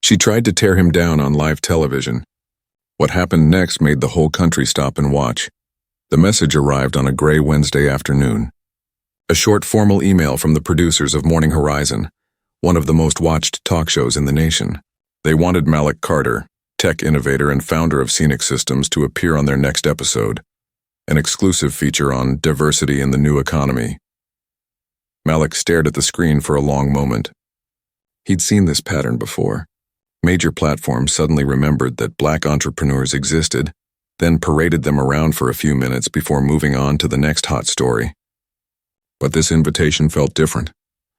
She tried to tear him down on live television. What happened next made the whole country stop and watch. The message arrived on a gray Wednesday afternoon. A short formal email from the producers of Morning Horizon, one of the most watched talk shows in the nation. They wanted Malik Carter, tech innovator and founder of Scenic Systems, to appear on their next episode, an exclusive feature on diversity in the new economy. Malik stared at the screen for a long moment. He'd seen this pattern before. Major platforms suddenly remembered that black entrepreneurs existed, then paraded them around for a few minutes before moving on to the next hot story. But this invitation felt different.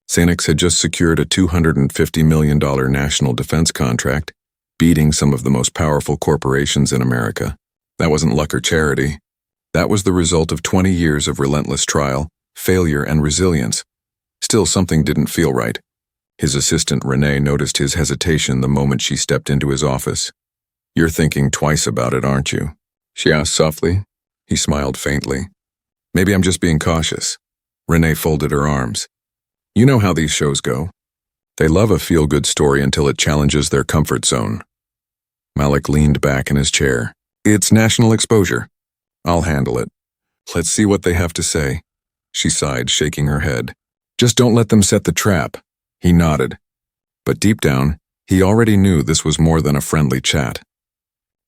Scenic had just secured a $250 million national defense contract, beating some of the most powerful corporations in America. That wasn't luck or charity. That was the result of 20 years of relentless trial, failure, and resilience. Still, something didn't feel right. His assistant, Renee, noticed his hesitation the moment she stepped into his office. "You're thinking twice about it, aren't you?" she asked softly. He smiled faintly. "Maybe I'm just being cautious." Renee folded her arms. "You know how these shows go. They love a feel-good story until it challenges their comfort zone." Malik leaned back in his chair. "It's national exposure. I'll handle it. Let's see what they have to say." She sighed, shaking her head. "Just don't let them set the trap." He nodded. But deep down, he already knew this was more than a friendly chat.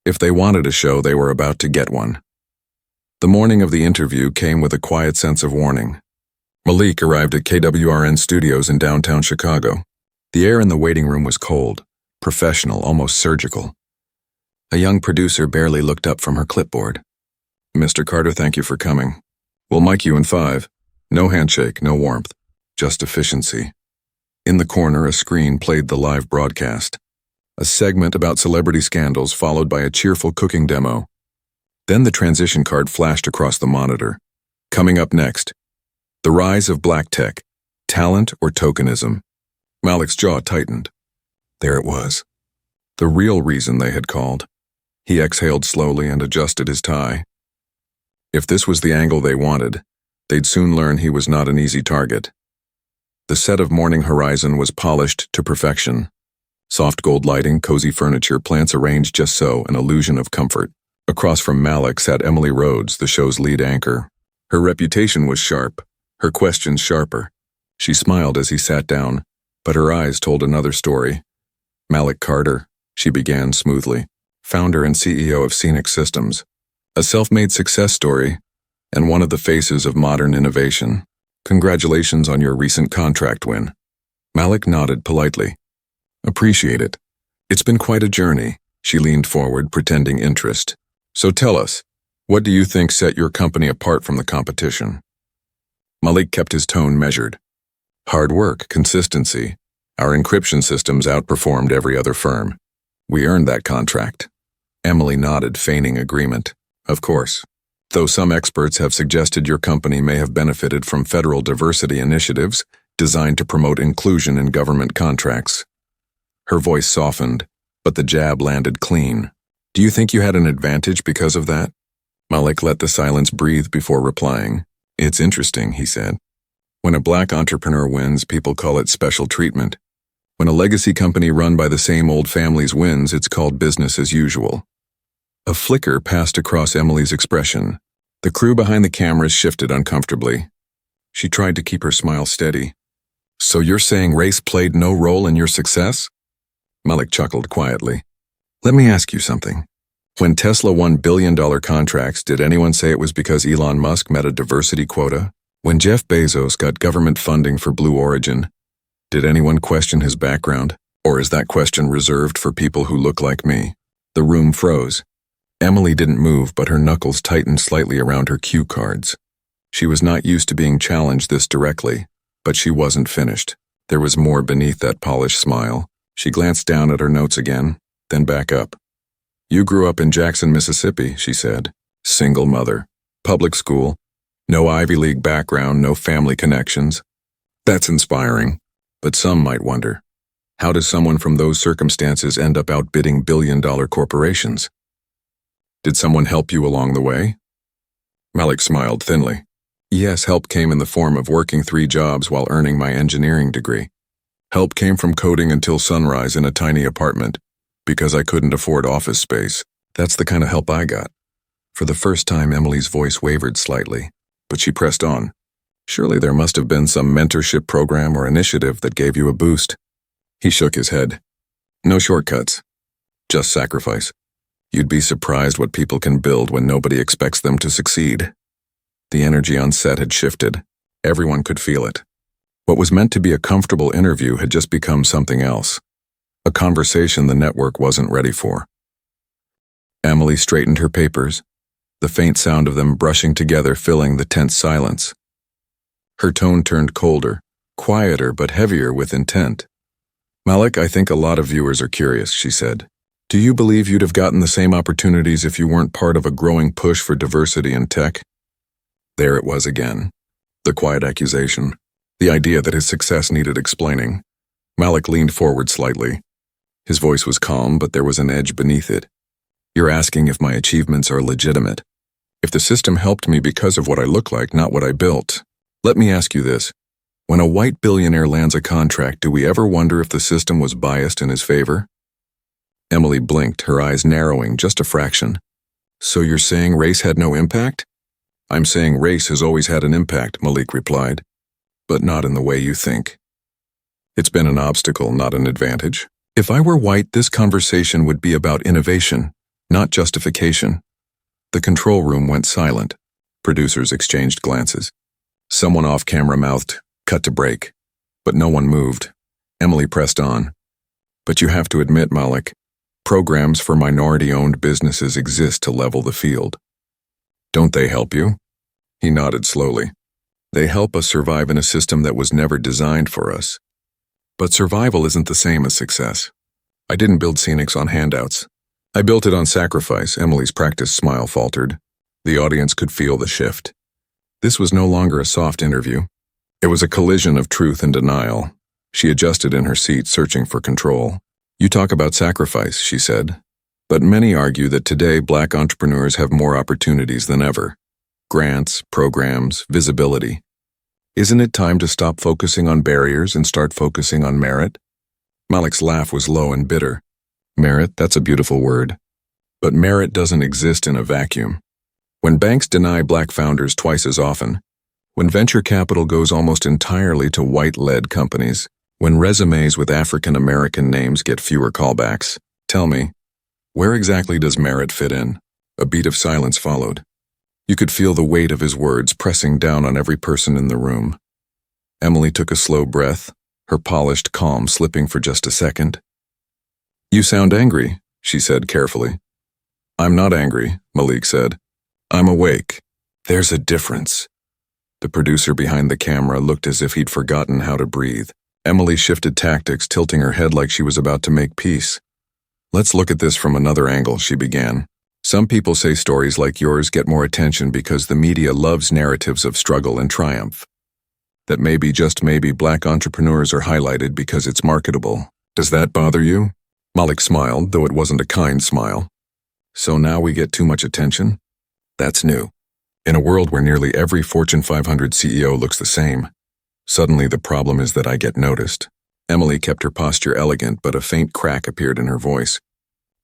If they wanted a show, they were about to get one. The morning of the interview came with a quiet sense of warning. Malik arrived at KWRN Studios in downtown Chicago. The air in the waiting room was cold, professional, almost surgical. A young producer barely looked up from her clipboard. "Mr. Carter, thank you for coming. We'll mic you in 5. No handshake, no warmth, just efficiency." In the corner, a screen played the live broadcast. A segment about celebrity scandals followed by a cheerful cooking demo. Then the transition card flashed across the monitor. Coming up next, the rise of black tech, talent or tokenism. Malik's jaw tightened. There it was. The real reason they had called. He exhaled slowly and adjusted his tie. If this was the angle they wanted, they'd soon learn he was not an easy target. The set of Morning Horizon was polished to perfection. Soft gold lighting, cozy furniture, plants arranged just so, an illusion of comfort. Across from Malik sat Emily Rhodes, the show's lead anchor. Her reputation was sharp, her questions sharper. She smiled as he sat down, but her eyes told another story. "Malik Carter," she began smoothly, "founder and CEO of Scenic Systems. A self-made success story, and one of the faces of modern innovation. Congratulations on your recent contract win." Malik nodded politely. "Appreciate it. It's been quite a journey." She leaned forward, pretending interest. "So tell us, what do you think set your company apart from the competition?" Malik kept his tone measured. "Hard work, consistency. Our encryption systems outperformed every other firm. We earned that contract." Emily nodded, feigning agreement. "Of course. Though some experts have suggested your company may have benefited from federal diversity initiatives designed to promote inclusion in government contracts." Her voice softened, but the jab landed clean. "Do you think you had an advantage because of that?" Malik let the silence breathe before replying. "It's interesting," he said. "When a black entrepreneur wins, people call it special treatment. When a legacy company run by the same old families wins, it's called business as usual." A flicker passed across Emily's expression. The crew behind the cameras shifted uncomfortably. She tried to keep her smile steady. "So you're saying race played no role in your success?" Malik chuckled quietly. "Let me ask you something. When Tesla won billion-dollar contracts, did anyone say it was because Elon Musk met a diversity quota? When Jeff Bezos got government funding for Blue Origin, did anyone question his background? Or is that question reserved for people who look like me?" The room froze. Emily didn't move, but her knuckles tightened slightly around her cue cards. She was not used to being challenged this directly, but she wasn't finished. There was more beneath that polished smile. She glanced down at her notes again, then back up. "You grew up in Jackson, Mississippi," she said. "Single mother. Public school. No Ivy League background, no family connections. That's inspiring. But some might wonder, how does someone from those circumstances end up outbidding billion-dollar corporations? Did someone help you along the way?" Malik smiled thinly. "Yes, help came in the form of working 3 jobs while earning my engineering degree. Help came from coding until sunrise in a tiny apartment, because I couldn't afford office space. That's the kind of help I got. For the first time, Emily's voice wavered slightly, but she pressed on. Surely there must have been some mentorship program or initiative that gave you a boost. He shook his head. No shortcuts. Just sacrifice. You'd be surprised what people can build when nobody expects them to succeed. The energy on set had shifted. Everyone could feel it. What was meant to be a comfortable interview had just become something else. A conversation the network wasn't ready for. Emily straightened her papers, the faint sound of them brushing together filling the tense silence. Her tone turned colder, quieter but heavier with intent. Malik, I think a lot of viewers are curious, she said. Do you believe you'd have gotten the same opportunities if you weren't part of a growing push for diversity in tech? There it was again. The quiet accusation. The idea that his success needed explaining. Malik leaned forward slightly. His voice was calm, but there was an edge beneath it. You're asking if my achievements are legitimate. If the system helped me because of what I look like, not what I built. Let me ask you this. When a white billionaire lands a contract, do we ever wonder if the system was biased in his favor? Emily blinked, her eyes narrowing just a fraction. So you're saying race had no impact? I'm saying race has always had an impact, Malik replied. But not in the way you think. It's been an obstacle, not an advantage. If I were white, this conversation would be about innovation, not justification. The control room went silent. Producers exchanged glances. Someone off camera mouthed, cut to break. But no one moved. Emily pressed on. But you have to admit, Malik, programs for minority-owned businesses exist to level the field. Don't they help you? He nodded slowly. They help us survive in a system that was never designed for us. But survival isn't the same as success. I didn't build Scenics on handouts. I built it on sacrifice, Emily's practiced smile faltered. The audience could feel the shift. This was no longer a soft interview. It was a collision of truth and denial. She adjusted in her seat, searching for control. You talk about sacrifice, she said. But many argue that today Black entrepreneurs have more opportunities than ever. Grants, programs, visibility. Isn't it time to stop focusing on barriers and start focusing on merit? Malik's laugh was low and bitter. Merit, that's a beautiful word. But merit doesn't exist in a vacuum. When banks deny Black founders twice as often, when venture capital goes almost entirely to white-led companies, when resumes with African American names get fewer callbacks, tell me, where exactly does merit fit in? A beat of silence followed. You could feel the weight of his words pressing down on every person in the room. Emily took a slow breath, her polished calm slipping for just a second. You sound angry, she said carefully. I'm not angry, Malik said. I'm awake. There's a difference. The producer behind the camera looked as if he'd forgotten how to breathe. Emily shifted tactics, tilting her head like she was about to make peace. Let's look at this from another angle, she began. Some people say stories like yours get more attention because the media loves narratives of struggle and triumph. That maybe, just maybe, Black entrepreneurs are highlighted because it's marketable. Does that bother you? Malik smiled, though it wasn't a kind smile. So now we get too much attention? That's new. In a world where nearly every Fortune 500 CEO looks the same, suddenly the problem is that I get noticed. Emily kept her posture elegant, but a faint crack appeared in her voice.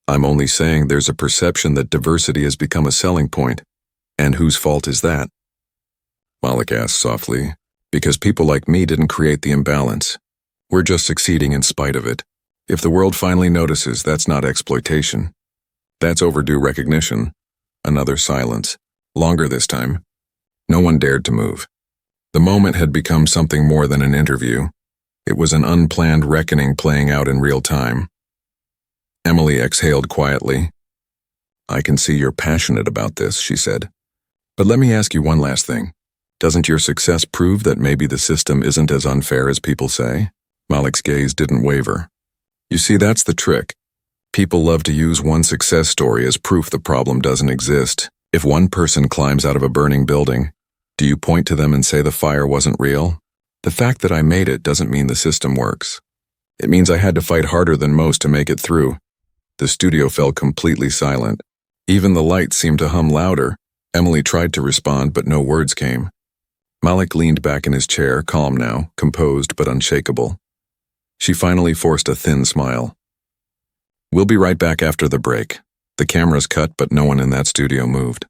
I'm only saying there's a perception that diversity has become a selling point. And whose fault is that? Malik asked softly, because people like me didn't create the imbalance. We're just succeeding in spite of it. If the world finally notices, that's not exploitation. That's overdue recognition. Another silence. Longer this time. No one dared to move. The moment had become something more than an interview. It was an unplanned reckoning playing out in real time. Emily exhaled quietly. I can see you're passionate about this, she said. But let me ask you one last thing. Doesn't your success prove that maybe the system isn't as unfair as people say? Malik's gaze didn't waver. You see, that's the trick. People love to use one success story as proof the problem doesn't exist. If one person climbs out of a burning building, do you point to them and say the fire wasn't real? The fact that I made it doesn't mean the system works. It means I had to fight harder than most to make it through. The studio fell completely silent. Even the lights seemed to hum louder. Emily tried to respond, but no words came. Malik leaned back in his chair, calm now, composed but unshakable. She finally forced a thin smile. "We'll be right back after the break." The cameras cut, but no one in that studio moved.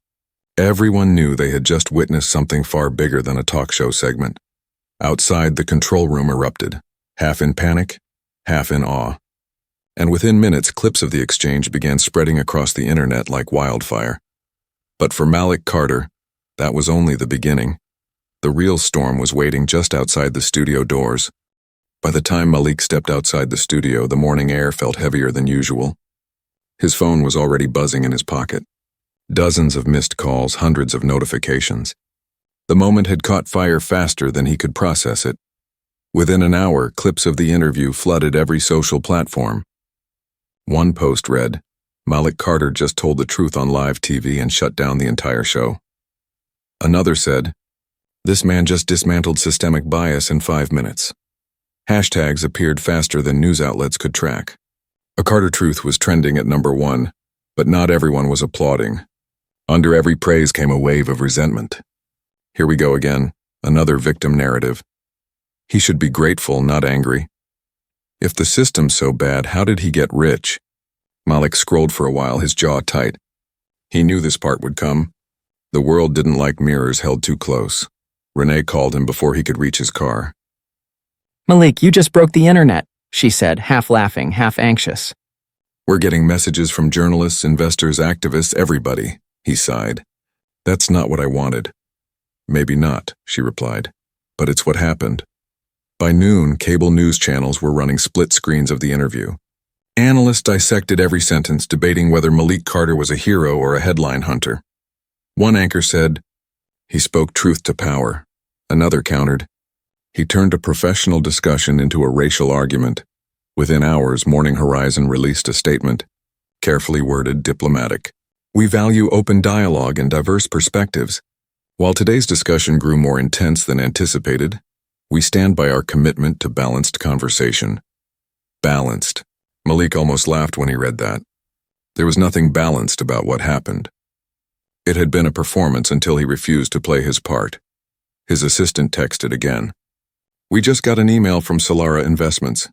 Everyone knew they had just witnessed something far bigger than a talk show segment. Outside, the control room erupted, half in panic, half in awe. And within minutes, clips of the exchange began spreading across the internet like wildfire. But for Malik Carter, that was only the beginning. The real storm was waiting just outside the studio doors. By the time Malik stepped outside the studio, the morning air felt heavier than usual. His phone was already buzzing in his pocket. Dozens of missed calls, hundreds of notifications. The moment had caught fire faster than he could process it. Within an hour, clips of the interview flooded every social platform. One post read, "Malik Carter just told the truth on live TV and shut down the entire show." Another said, "This man just dismantled systemic bias in 5 minutes." Hashtags appeared faster than news outlets could track. A Carter truth was trending at #1, but not everyone was applauding. Under every praise came a wave of resentment. Here we go again, another victim narrative. He should be grateful, not angry. If the system's so bad, how did he get rich? Malik scrolled for a while, his jaw tight. He knew this part would come. The world didn't like mirrors held too close. Renee called him before he could reach his car. "Malik, you just broke the internet," she said, half laughing, half anxious. "We're getting messages from journalists, investors, activists, everybody," he sighed. "That's not what I wanted." "Maybe not," she replied, "but it's what happened." By noon, cable news channels were running split screens of the interview. Analysts dissected every sentence, debating whether Malik Carter was a hero or a headline hunter. One anchor said, "He spoke truth to power." Another countered, "He turned a professional discussion into a racial argument." Within hours, Morning Horizon released a statement, carefully worded, diplomatic. "We value open dialogue and diverse perspectives. While today's discussion grew more intense than anticipated, we stand by our commitment to balanced conversation." Balanced. Malik almost laughed when he read that. There was nothing balanced about what happened. It had been a performance until he refused to play his part. His assistant texted again. "We just got an email from Solara Investments.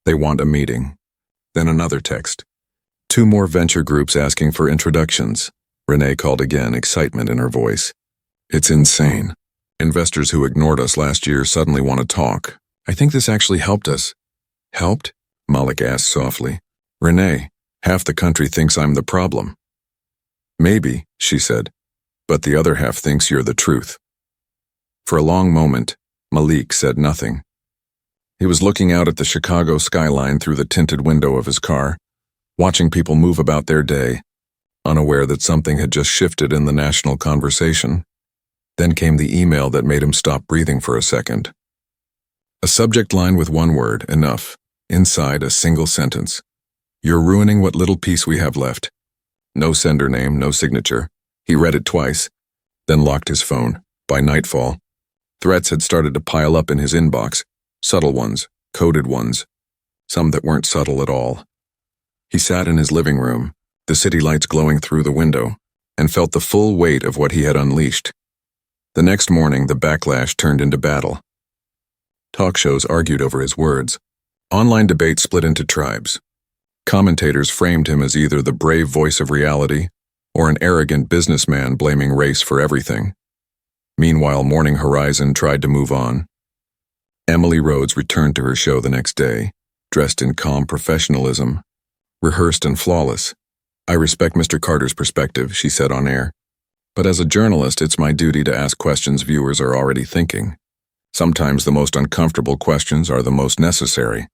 They want a meeting." Then another text. "2 more venture groups asking for introductions." Renee called again, excitement in her voice. "It's insane. Investors who ignored us last year suddenly want to talk. I think this actually helped us." "Helped?" Malik asked softly. "Renee, half the country thinks I'm the problem." "Maybe," she said, "but the other half thinks you're the truth." For a long moment, Malik said nothing. He was looking out at the Chicago skyline through the tinted window of his car, watching people move about their day, unaware that something had just shifted in the national conversation. Then came the email that made him stop breathing for a second. A subject line with one word, enough. Inside, a single sentence. "You're ruining what little peace we have left." No sender name, no signature. He read it twice, then locked his phone. By nightfall, threats had started to pile up in his inbox, subtle ones, coded ones, some that weren't subtle at all. He sat in his living room, the city lights glowing through the window, and felt the full weight of what he had unleashed. The next morning, the backlash turned into battle. Talk shows argued over his words. Online debate split into tribes. Commentators framed him as either the brave voice of reality or an arrogant businessman blaming race for everything. Meanwhile, Morning Horizon tried to move on. Emily Rhodes returned to her show the next day, dressed in calm professionalism, rehearsed and flawless. "I respect Mr. Carter's perspective," she said on air. "But as a journalist, it's my duty to ask questions viewers are already thinking. Sometimes the most uncomfortable questions are the most necessary."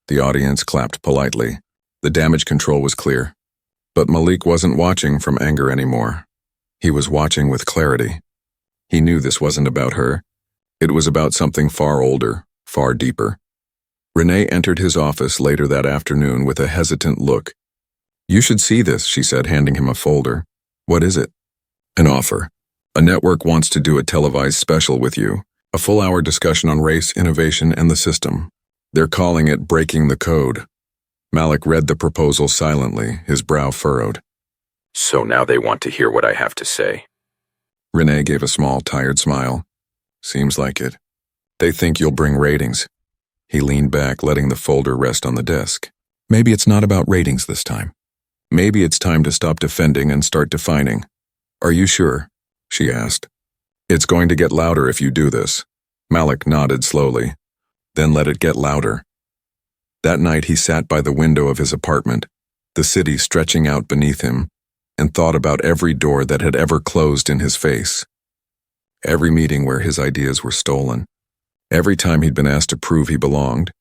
The audience clapped politely. The damage control was clear. But Malik wasn't watching from anger anymore. He was watching with clarity. He knew this wasn't about her. It was about something far older, far deeper. Renee entered his office later that afternoon with a hesitant look. "You should see this," she said, handing him a folder. "What is it?" "An offer. A network wants to do a televised special with you. A full-hour discussion on race, innovation, and the system. They're calling it Breaking the Code." Malik read the proposal silently, his brow furrowed. "So now they want to hear what I have to say." Renee gave a small, tired smile. "Seems like it. They think you'll bring ratings." He leaned back, letting the folder rest on the desk. Maybe it's not about ratings this time. Maybe it's time to stop defending and start defining. Are you sure? She asked. It's going to get louder if you do this. Malik nodded slowly, then let it get louder. That night he sat by the window of his apartment, the city stretching out beneath him, and thought about every door that had ever closed in his face. Every meeting where his ideas were stolen. Every time he'd been asked to prove he belonged,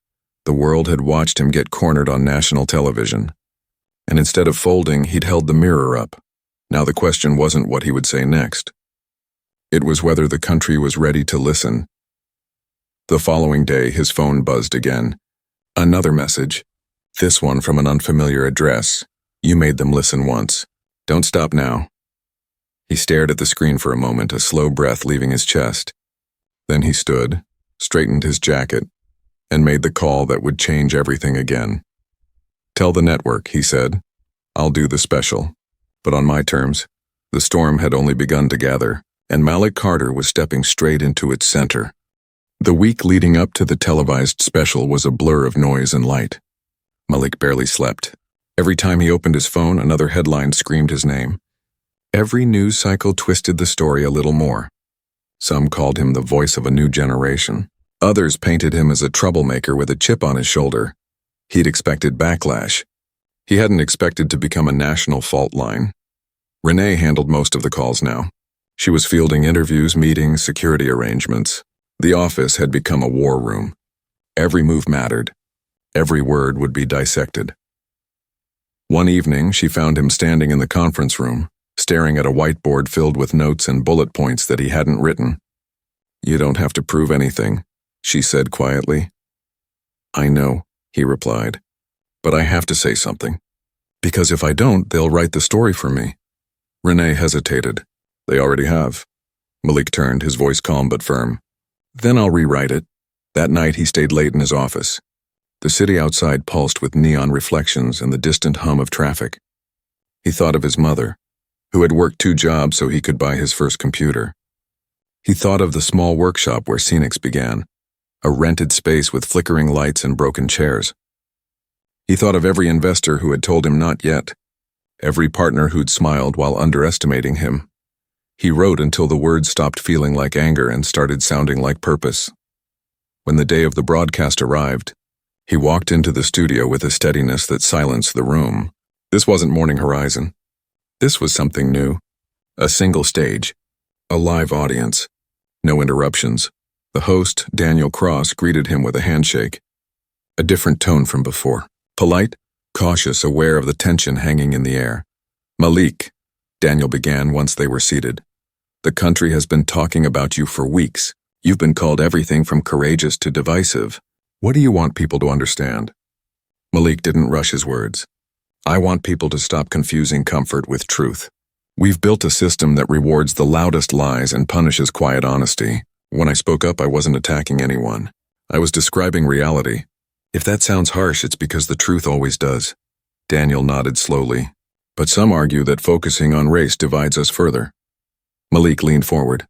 the world had watched him get cornered on national television. And instead of folding, he'd held the mirror up. Now the question wasn't what he would say next. It was whether the country was ready to listen. The following day, his phone buzzed again. Another message. This one from an unfamiliar address. You made them listen once. Don't stop now. He stared at the screen for a moment, a slow breath leaving his chest. Then he stood, straightened his jacket, and made the call that would change everything again. Tell the network, he said. I'll do the special. But on my terms. The storm had only begun to gather, and Malik Carter was stepping straight into its center. The week leading up to the televised special was a blur of noise and light. Malik barely slept. Every time he opened his phone, another headline screamed his name. Every news cycle twisted the story a little more. Some called him the voice of a new generation. Others painted him as a troublemaker with a chip on his shoulder. He'd expected backlash. He hadn't expected to become a national fault line. Renee handled most of the calls now. She was fielding interviews, meetings, security arrangements. The office had become a war room. Every move mattered. Every word would be dissected. One evening, she found him standing in the conference room, staring at a whiteboard filled with notes and bullet points that he hadn't written. You don't have to prove anything, she said quietly. I know, he replied, but I have to say something. Because if I don't, they'll write the story for me. Renee hesitated. They already have. Malik turned, his voice calm but firm. Then I'll rewrite it. That night he stayed late in his office. The city outside pulsed with neon reflections and the distant hum of traffic. He thought of his mother, who had worked 2 jobs so he could buy his first computer. He thought of the small workshop where Scenics began, a rented space with flickering lights and broken chairs. He thought of every investor who had told him not yet, every partner who'd smiled while underestimating him. He wrote until the words stopped feeling like anger and started sounding like purpose. When the day of the broadcast arrived, he walked into the studio with a steadiness that silenced the room. This wasn't Morning Horizon. This was something new. A single stage. A live audience. No interruptions. The host, Daniel Cross, greeted him with a handshake. A different tone from before. Polite, cautious, aware of the tension hanging in the air. Malik, Daniel began once they were seated. The country has been talking about you for weeks. You've been called everything from courageous to divisive. What do you want people to understand? Malik didn't rush his words. I want people to stop confusing comfort with truth. We've built a system that rewards the loudest lies and punishes quiet honesty. When I spoke up, I wasn't attacking anyone. I was describing reality. If that sounds harsh, it's because the truth always does. Daniel nodded slowly. But some argue that focusing on race divides us further. Malik leaned forward.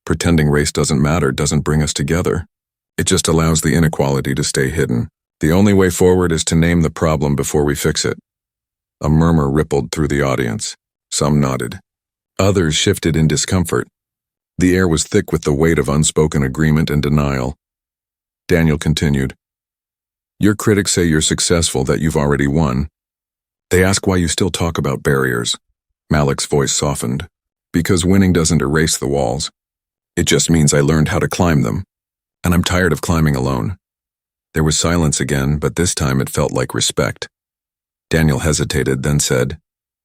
Pretending race doesn't matter doesn't bring us together. It just allows the inequality to stay hidden. The only way forward is to name the problem before we fix it. A murmur rippled through the audience. Some nodded. Others shifted in discomfort. The air was thick with the weight of unspoken agreement and denial. Daniel continued. Your critics say you're successful, that you've already won. They ask why you still talk about barriers. Malik's voice softened. Because winning doesn't erase the walls. It just means I learned how to climb them. And I'm tired of climbing alone. There was silence again, but this time it felt like respect. Daniel hesitated, then said,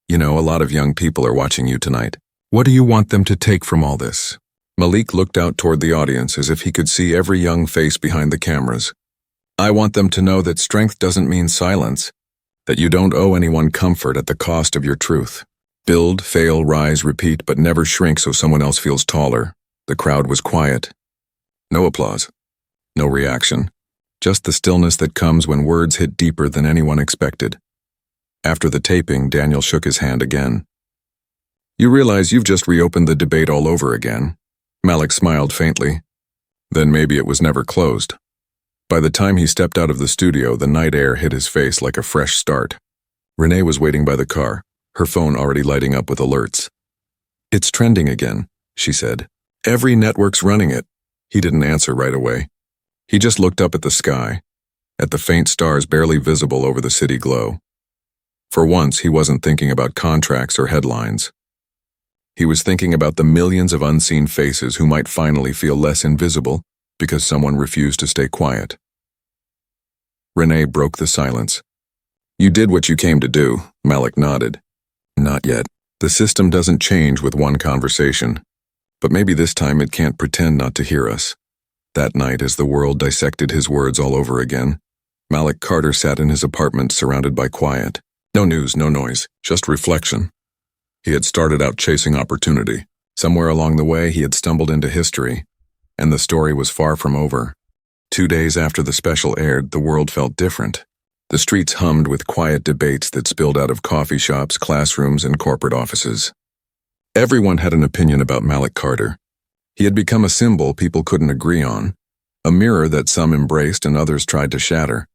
You know, a lot of young people are watching you tonight. What do you want them to take from all this? Malik looked out toward the audience as if he could see every young face behind the cameras. I want them to know that strength doesn't mean silence, that you don't owe anyone comfort at the cost of your truth. Build, fail, rise, repeat, but never shrink so someone else feels taller. The crowd was quiet. No applause. No reaction. Just the stillness that comes when words hit deeper than anyone expected. After the taping, Daniel shook his hand again. You realize you've just reopened the debate all over again. Malik smiled faintly. Then maybe it was never closed. By the time he stepped out of the studio, the night air hit his face like a fresh start. Renee was waiting by the car, her phone already lighting up with alerts. "It's trending again," she said. "Every network's running it." He didn't answer right away. He just looked up at the sky, at the faint stars barely visible over the city glow. For once, he wasn't thinking about contracts or headlines. He was thinking about the millions of unseen faces who might finally feel less invisible because someone refused to stay quiet. Renee broke the silence. "You did what you came to do," Malik nodded. "Not yet. The system doesn't change with one conversation. But maybe this time it can't pretend not to hear us." That night, as the world dissected his words all over again, Malik Carter sat in his apartment surrounded by quiet. No news, no noise, just reflection. He had started out chasing opportunity. Somewhere along the way, he had stumbled into history, and the story was far from over. 2 days after the special aired, the world felt different. The streets hummed with quiet debates that spilled out of coffee shops, classrooms, and corporate offices. Everyone had an opinion about Malik Carter. He had become a symbol people couldn't agree on, a mirror that some embraced and others tried to shatter.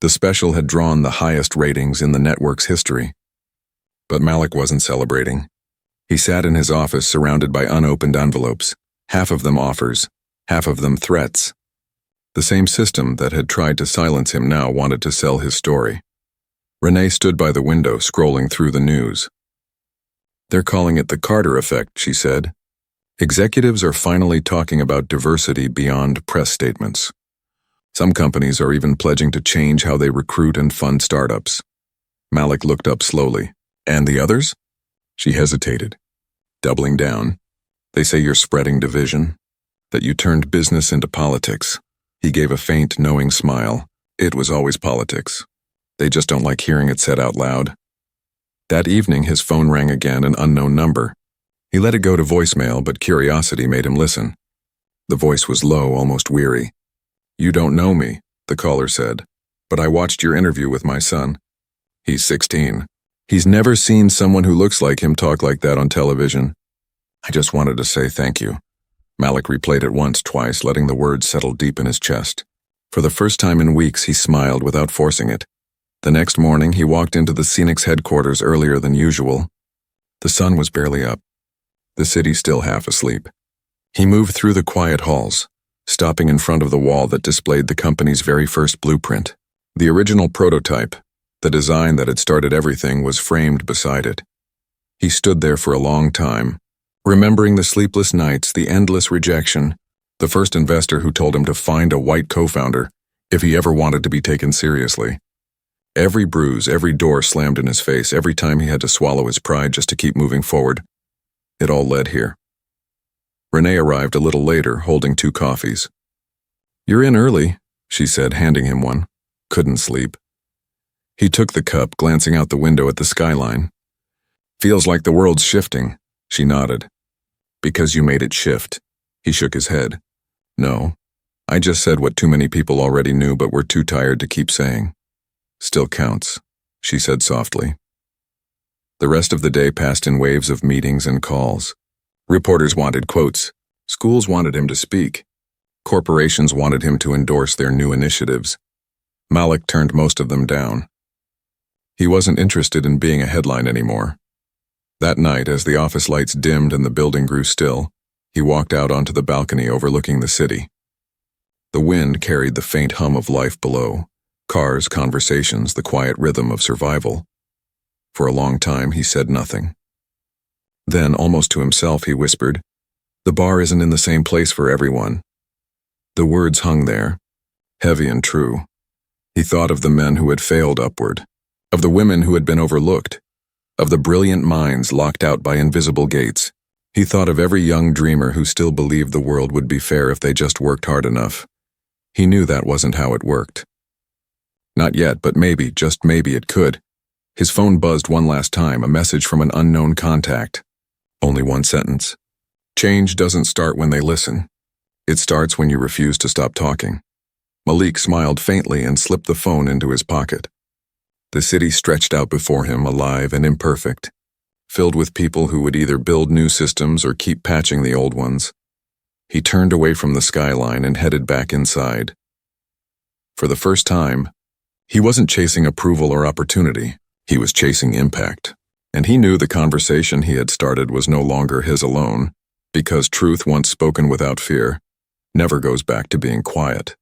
The special had drawn the highest ratings in the network's history. But Malik wasn't celebrating. He sat in his office surrounded by unopened envelopes, half of them offers, half of them threats. The same system that had tried to silence him now wanted to sell his story. Renee stood by the window, scrolling through the news. "They're calling it the Carter effect," she said. "Executives are finally talking about diversity beyond press statements. Some companies are even pledging to change how they recruit and fund startups." Malik looked up slowly. "And the others?" She hesitated. "Doubling down. They say you're spreading division, that you turned business into politics." He gave a faint, knowing smile. It was always politics. They just don't like hearing it said out loud. That evening, his phone rang again, an unknown number. He let it go to voicemail, but curiosity made him listen. The voice was low, almost weary. "You don't know me," the caller said, "but I watched your interview with my son. He's 16. He's never seen someone who looks like him talk like that on television. I just wanted to say thank you." Malik replayed it once, twice, letting the words settle deep in his chest. For the first time in weeks, he smiled without forcing it. The next morning, he walked into the Scenic's headquarters earlier than usual. The sun was barely up, the city still half asleep. He moved through the quiet halls, stopping in front of the wall that displayed the company's very first blueprint. The original prototype, the design that had started everything, was framed beside it. He stood there for a long time, remembering the sleepless nights, the endless rejection, the first investor who told him to find a white co-founder if he ever wanted to be taken seriously. Every bruise, every door slammed in his face, every time he had to swallow his pride just to keep moving forward. It all led here. Renee arrived a little later, holding 2 coffees. "You're in early," she said, handing him one. "Couldn't sleep." He took the cup, glancing out the window at the skyline. "Feels like the world's shifting," she nodded. "Because you made it shift." He shook his head. "No, I just said what too many people already knew but were too tired to keep saying." "Still counts," she said softly. The rest of the day passed in waves of meetings and calls. Reporters wanted quotes. Schools wanted him to speak. Corporations wanted him to endorse their new initiatives. Malik turned most of them down. He wasn't interested in being a headline anymore. That night, as the office lights dimmed and the building grew still, he walked out onto the balcony overlooking the city. The wind carried the faint hum of life below. Cars, conversations, the quiet rhythm of survival. For a long time, he said nothing. Then, almost to himself, he whispered, "The bar isn't in the same place for everyone." The words hung there, heavy and true. He thought of the men who had failed upward, of the women who had been overlooked, of the brilliant minds locked out by invisible gates. He thought of every young dreamer who still believed the world would be fair if they just worked hard enough. He knew that wasn't how it worked. Not yet, but maybe, just maybe it could. His phone buzzed one last time, a message from an unknown contact. Only one sentence. "Change doesn't start when they listen. It starts when you refuse to stop talking." Malik smiled faintly and slipped the phone into his pocket. The city stretched out before him, alive and imperfect, filled with people who would either build new systems or keep patching the old ones. He turned away from the skyline and headed back inside. For the first time, he wasn't chasing approval or opportunity. He was chasing impact. And he knew the conversation he had started was no longer his alone, because truth once spoken without fear never goes back to being quiet.